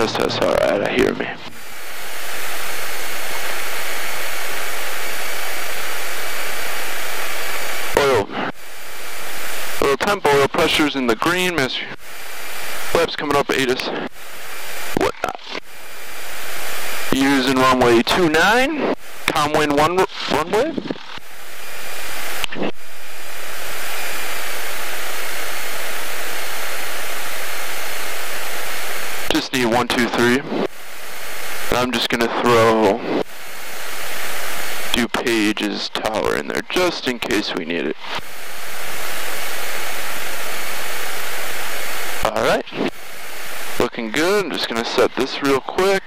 test. Alright, I hear me. Oil temp, oil pressure's in the green, master flaps coming up, ATIS, whatnot. Using runway 29, Comwind 1 runway. Just need 1, 2, 3. And I'm just gonna throw DuPage's tower in there just in case we need it. Alright, looking good. I'm just going to set this real quick.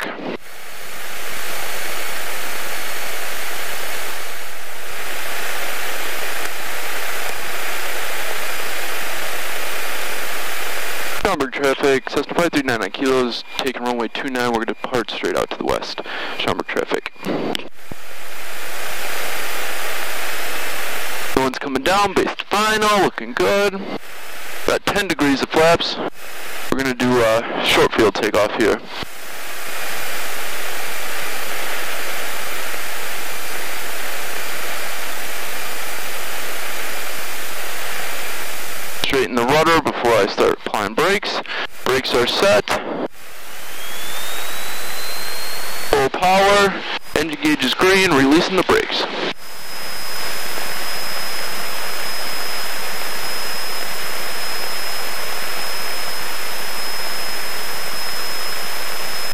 Schaumburg traffic, Cessna 5399 kilos, taking runway 29, we're going to depart straight out to the west. Schaumburg traffic. The one's coming down, base to final, looking good. About 10 degrees of flaps. We're going to do a short field takeoff here. Straighten the rudder before I start applying brakes. Brakes are set. Full power. Engine gauge is green. Releasing the brakes.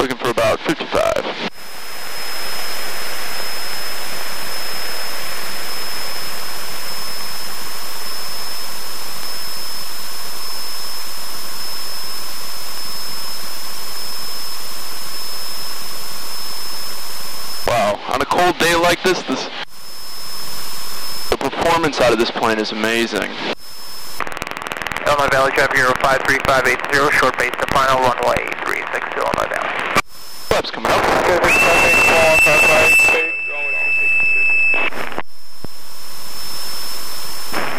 Looking for about 55. Wow, on a cold day like this, the performance out of this plane is amazing. Illinois Valley traffic Euro 53580, short base to final, runway 36, Illinois Valley. Flaps coming up.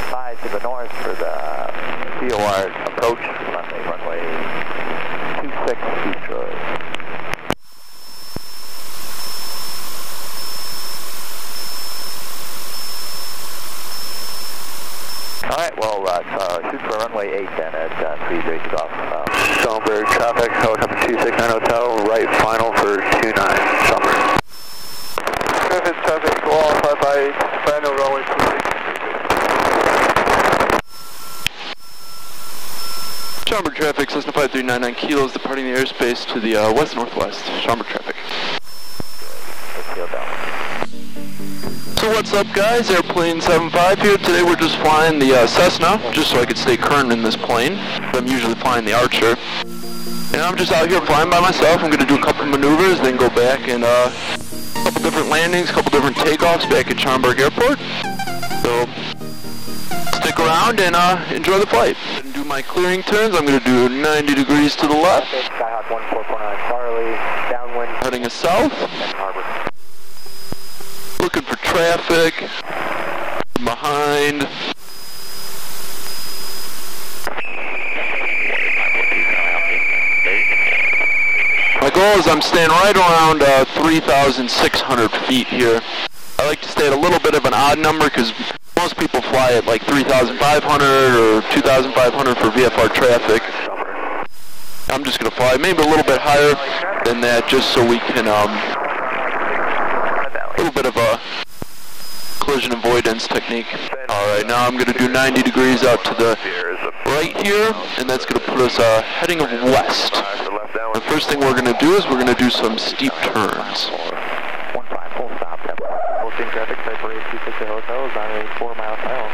Side to the north for the COR approach, runway 26, Detroit. Alright, well, shoot for runway 8 then at 3 races off. Schaumburg traffic, helicopter 269 hotel, right final for 29, Schaumburg. Traffic, go all 558, final runway 26. Schaumburg traffic, Cessna 5399 kilos, departing the airspace to the west-northwest. Schaumburg traffic. Let's go down. So what's up, guys? Airplane 75 here. Today we're just flying the Cessna, just so I could stay current in this plane. I'm usually flying the Archer. And I'm just out here flying by myself. I'm going to do a couple maneuvers, then go back and a couple different landings, a couple different takeoffs back at Schaumburg Airport. So stick around and enjoy the flight. And do my clearing turns. I'm going to do 90 degrees to the left. Skyhawk 1449 Charlie, downwind. Heading us south. And harbor. Looking for traffic. Behind. My goal is I'm staying right around 3,600 feet here. I like to stay at a little bit of an odd number because most people fly at like 3,500 or 2,500 for VFR traffic. I'm just going to fly maybe a little bit higher than that just so we can, a little bit of a collision avoidance technique. Alright, now I'm going to do 90 degrees out to the right here, and that's going to put us heading west. The first thing we're going to do is we're going to do some steep turns. 15 traffic, type 826 hotel is on a 4 mile mile.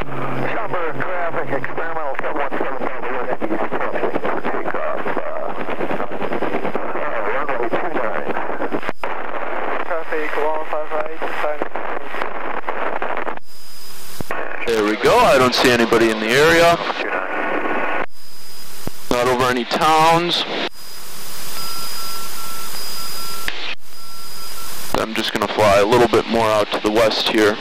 Schaumburg traffic, experimental 7175, takeoff, runway 29. Traffic, long 558, There we go, I don't see anybody in the area. Not over any towns. I'm just going to fly a little bit more out to the west here.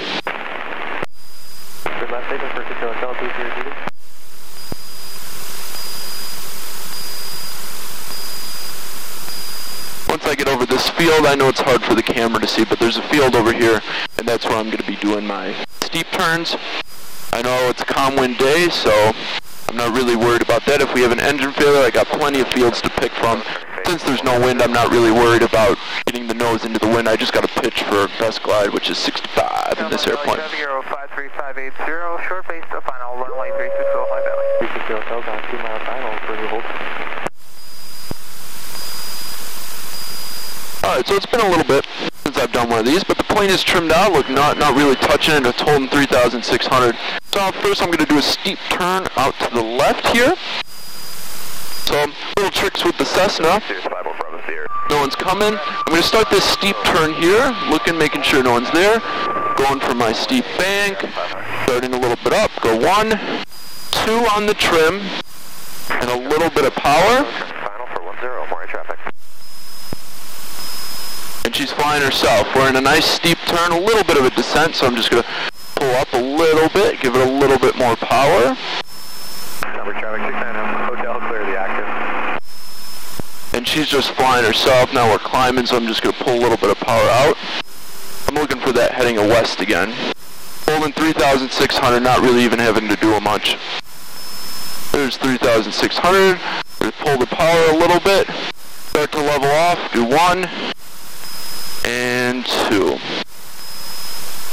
Good last statement for Hotel 202. I get over this field, I know it's hard for the camera to see, but there's a field over here, and that's where I'm going to be doing my steep turns. I know it's a calm wind day, so I'm not really worried about that. If we have an engine failure, I got plenty of fields to pick from. Since there's no wind, I'm not really worried about getting the nose into the wind. I just got to pitch for gust glide, which is 65 in this airplane. 53580, short base to final, runway 36 High Valley. 36 Hotel, down 2 mile final for your hold. Alright, so it's been a little bit since I've done one of these, but the plane is trimmed out, look, not really touching it. It's holding 3,600. So first I'm going to do a steep turn out to the left here. So little tricks with the Cessna. No one's coming. I'm going to start this steep turn here, looking, making sure no one's there. Going for my steep bank, starting a little bit up. Go 1, 2 on the trim, and a little bit of power. Final for 10, more traffic. And she's flying herself. We're in a nice steep turn, a little bit of a descent, so I'm just going to pull up a little bit, give it a little bit more power. Number traffic 690, hotel, clear the active. And she's just flying herself. Now we're climbing, so I'm just going to pull a little bit of power out. I'm looking for that heading west again. Holding 3,600, not really even having to do much. There's 3,600. Pull the power a little bit. Start to level off. Do 1 and 2.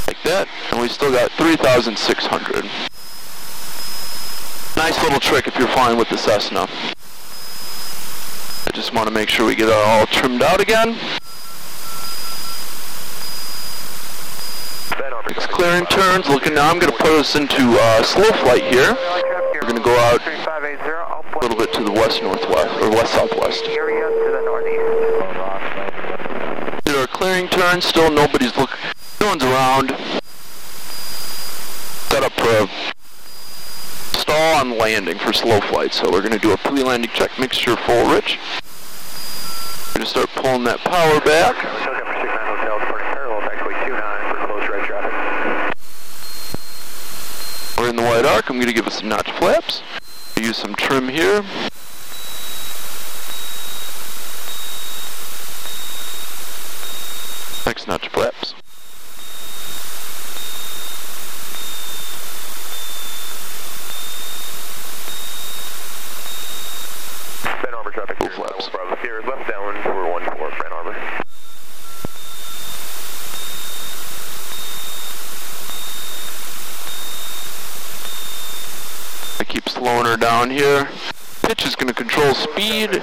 Like that. And we still got 3,600. Nice little trick if you're flying with the Cessna. I just want to make sure we get it all trimmed out again. It's clearing turns. Looking now, I'm going to put us into slow flight here. We're going to go out a little bit to the west-northwest, or west-southwest. There are clearing turns. Still nobody's looking. No one's around. Set up for a stall on landing for slow flight. So we're going to do a pre-landing check, mixture full rich. We're going to start pulling that power back. We're in the wide arc. I'm going to give us some notch flaps. Use some trim here. Next notch flaps. Ben Arbor traffic. Full flaps. Here, left downwind for 14, Ben Arbor. I keep slowing her down here. Pitch is going to control speed.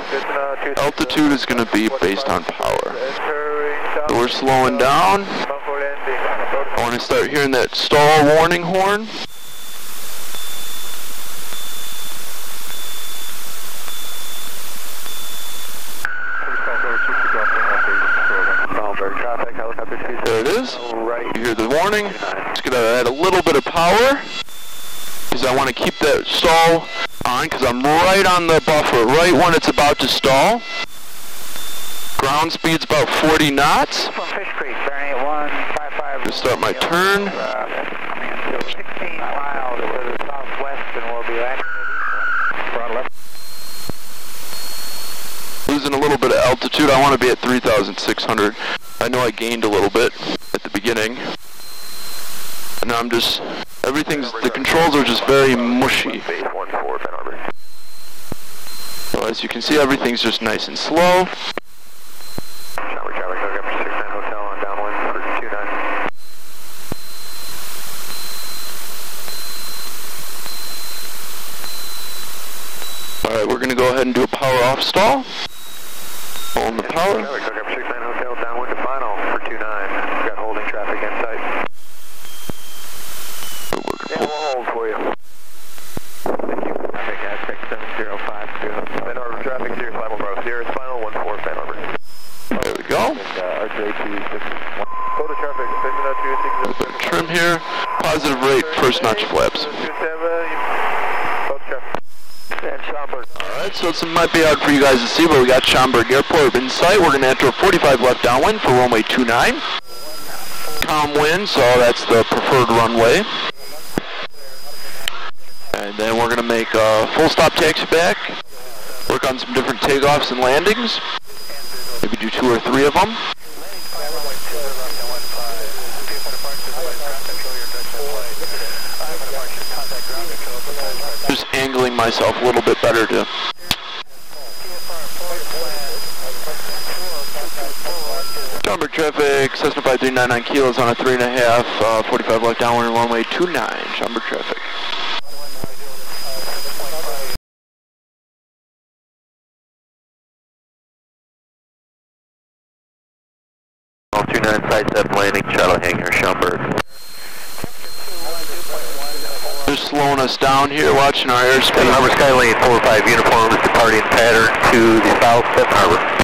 Altitude is going to be based on power. So we're slowing down. I want to start hearing that stall warning horn. There it is. You hear the warning. Just going to add a little bit of power, because I want to keep that stall on, because I'm right on the buffer, right when it's about to stall. Ground speed's about 40 knots. Just start my turn. 16 miles to the southwest, and we'll be landing at Losing a little bit of altitude. I want to be at 3,600. I know I gained a little bit at the beginning. And I'm just, the controls are just very mushy. So as you can see, everything's just nice and slow. Alright, we're going to go ahead and do a power off stall. Pulling the power. Hotel downwind to final for 29. Got holding traffic in sight. We'll hold for you. Thank you. Traffic at 6705. Ben Arbor traffic, Sirius 5 Bravo Sierra, final 14, Ben Arbor. There we go. Photo traffic, Trim here. Positive rate, first notch flaps. Alright, so it might be hard for you guys to see, but we got Schaumburg Airport in sight. We're going to enter a 45 left downwind for runway 29. Calm wind, so that's the preferred runway. And then we're going to make a full stop taxi back. Work on some different takeoffs and landings. Maybe do 2 or 3 of them. Just angling myself a little bit better to. Jumper traffic, Cessna 5399 kilos on a 3.5, 45 left downwind runway 29, jumper traffic. All 29 sidestep landing, shuttle hangar, Schaumburg. They're slowing us down here, watching our airspace. Harbor Skylane 45 uniforms departing pattern to the south, Stephen Harbor.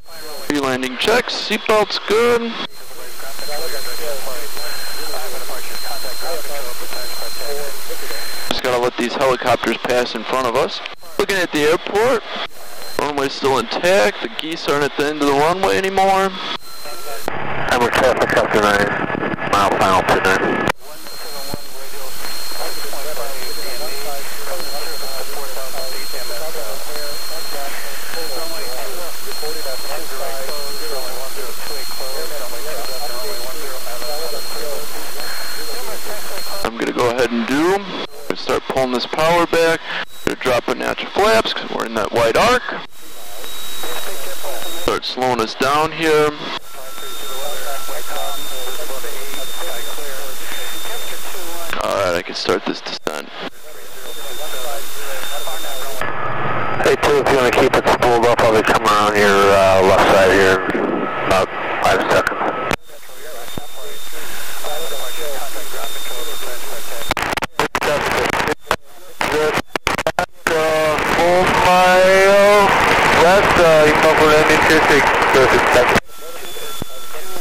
Pre-landing checks, seatbelts good. Just gotta let these helicopters pass in front of us. Looking at the airport, runway's still intact, the geese aren't at the end of the runway anymore. Harbor traffic up to 9, mile final to 9. I'm gonna go ahead and do. Gonna start pulling this power back. Gonna drop a natural flaps because we're in that white arc. Start slowing us down here. Alright, I can start this descent. Hey, 2, if you want to keep it spooled up, I'll be coming around your left side here in about 5 seconds.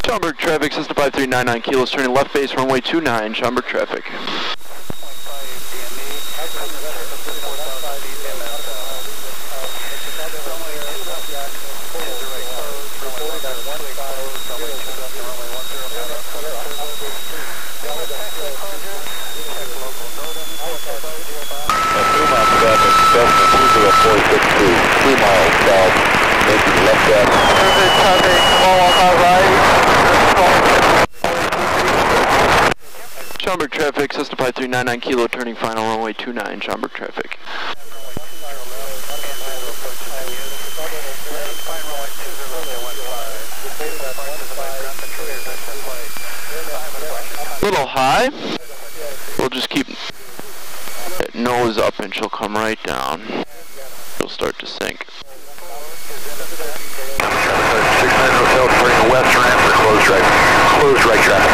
Schaumburg traffic, Cessna 5399 kilos, turning left base, runway 29, Schaumburg traffic. Schaumburg traffic, Cessna 5399 kilo, turning final runway 29, Schaumburg traffic. Little high. We'll just keep that nose up and she'll come right down. She'll start to sink. 69 Hotel, bring a west ramp for closed right traffic.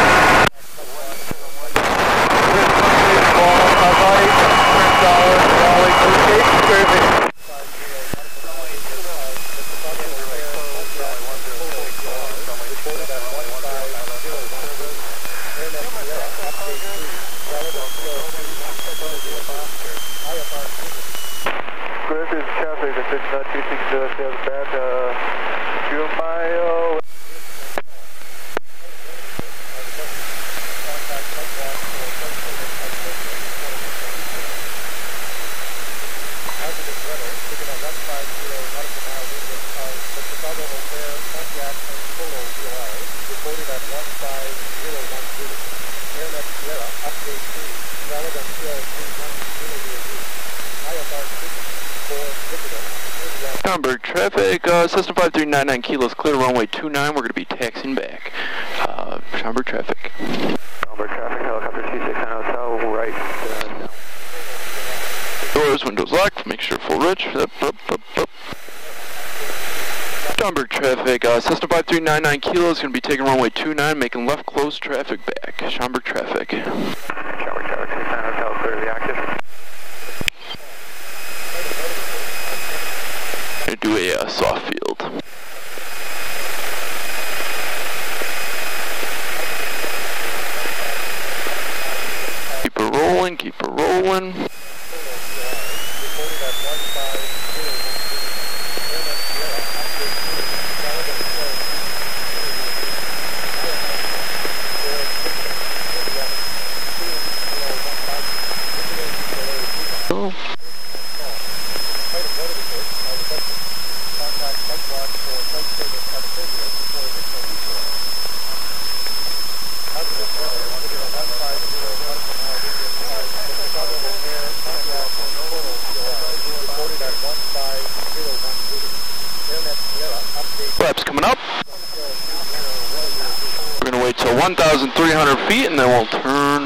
Schaumburg traffic, Cessna 5399 kilos, clear runway 29, we're going to be taxiing back. Schaumburg traffic. Schaumburg traffic, helicopter 269 Hotel, right. Doors, windows locked, make sure full rich. Schaumburg traffic, Cessna 5399 kilos, going to be taking runway 29, making left close traffic back. Schaumburg traffic. Schaumburg traffic, 69 Hotel, clearly active. Do a soft field. Keep her rolling, keep her rolling. Oh. Flaps coming up. We're going to wait till 1,300 feet and then we'll turn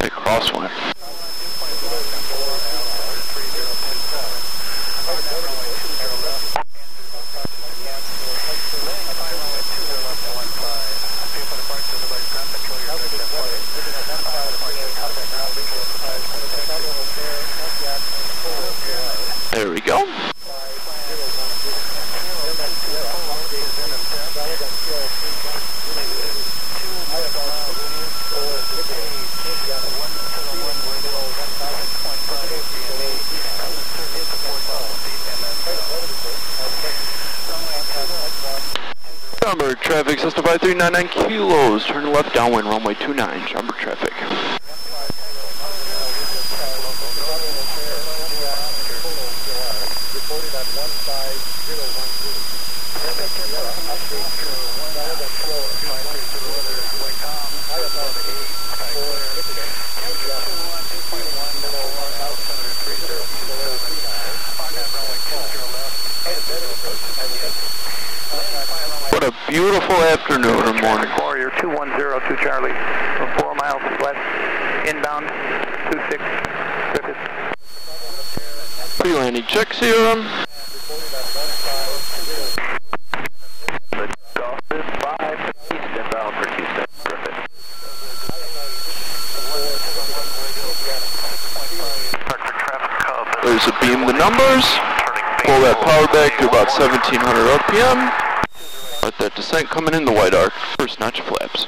a crosswind. There we go. Schaumburg traffic, Cessna 5399 kilos, turn left downwind, runway 29, Schaumburg traffic. What a beautiful afternoon or morning. Warrior 2102 Charlie, from 4 miles west, inbound, 26, Griffith. Pre-landing checks here. The Golf is 5, east inbound for 26, Griffith. There's a beam the numbers. Pull that power back to about 1,700 RPM. Let that descent coming in the white arc. First notch flaps.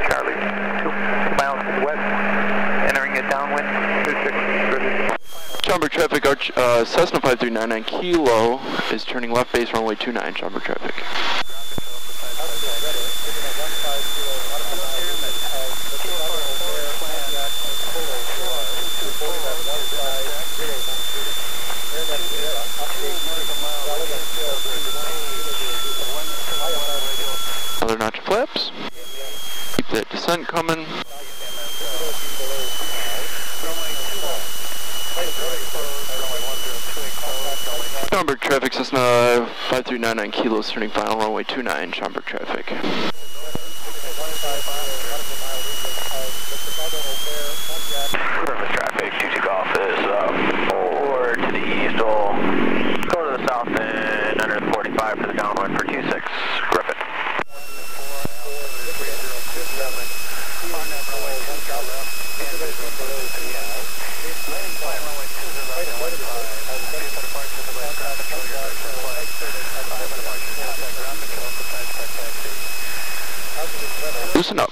Charlie, 2 miles west, entering it downwind, 26, Schaumburg traffic, Cessna 5399 Kilo is turning left base runway 29, Schaumburg traffic. Another notch of flaps. Keep that descent coming. Schaumburg traffic, Cessna 5399 kilos, turning final runway 29, Schaumburg traffic. Surface traffic, 22 Golf is forward to the east, we'll go to the south and under the 45 for the downwind for 26, Griffith. Loosen up.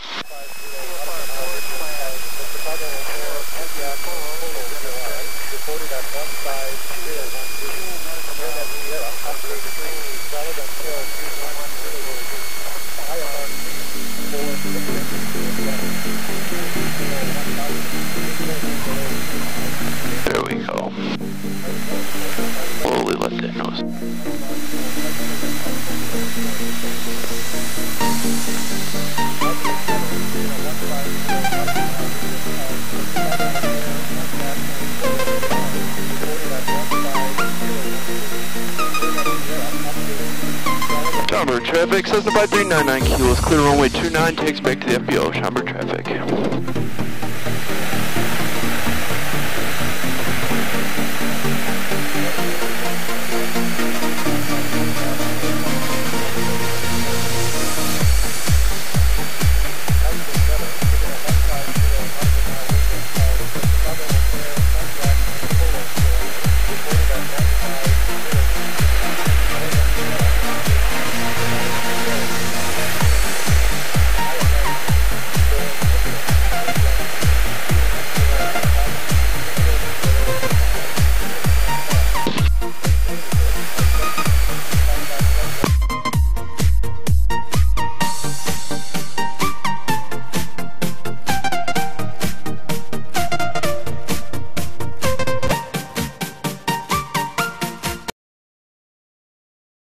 There we go. Slowly let that nose. Schaumburg traffic, Cessna 5399 kilos, clear runway 29, takes back to the FBO, Schaumburg traffic.